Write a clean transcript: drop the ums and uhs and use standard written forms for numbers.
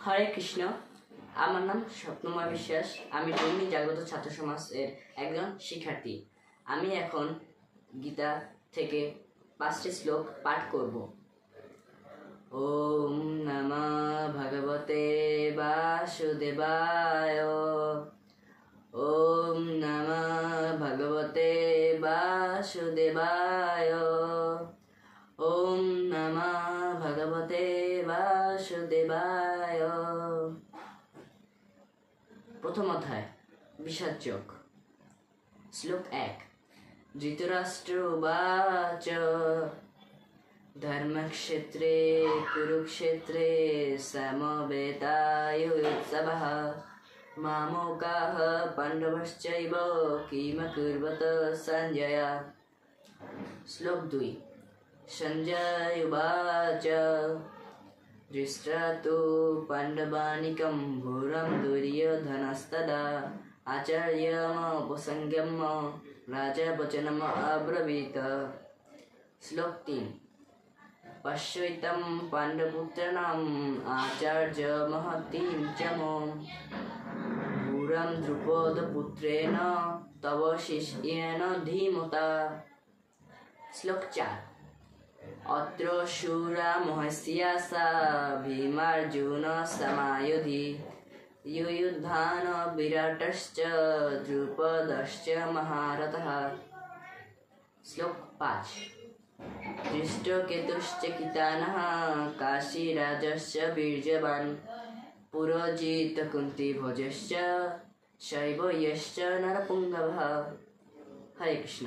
হরে কৃষ্ণ। আমার নাম স্বপ্নময় বিশ্বাস। আমি ডুমনি জাগ্রত ছাত্র সমাজের একজন শিক্ষার্থী। আমি এখন গীতা থেকে 5টি শ্লোক পাঠ করব। ওম নমঃ ভগবতে বাসুদেবায়। ওম নমঃ ভগবতে বাসুদেবায়। ওম নমঃ ভগবতে বাসুদেবায়। প্রথম অধ্যায় বিষাদযোগ। শ্লোক 1। ধৃতরাষ্ট্র উবাচ ধর্মক্ষেত্রে কুরুক্ষেত্রে সমবেতাयुत्सवः मामोकाः पाण्डवश्चैव किमकुर्वत सञ्जय। श्लोक 2। सञ्जय उवाच दृष्ट्वा तु पाण्डवानीकं घोरं दुर्योधनस्तदा आचार्यमुपसंगम्य राजा वचनम् अब्रवीत। श्लोक 3। पश्यैतं पाण्डवपुत्राणाम् आचार्य महतीं च घोरं द्रुपदपुत्रेण तव शिष्येन धीमता। श्लोक 4। अत्र शूरा महस्यासा भीमार्जुन समायुधि युयुधान विराटश्च द्रुपदश्च महारथः। श्लोक 5। दृष्टकेतुश्च कितानः काशीराजश्च वीर्यवान् पुरोजित कुन्तीभोजश्च शैव यश्च नरपुङ्गवः। हरे कृष्ण।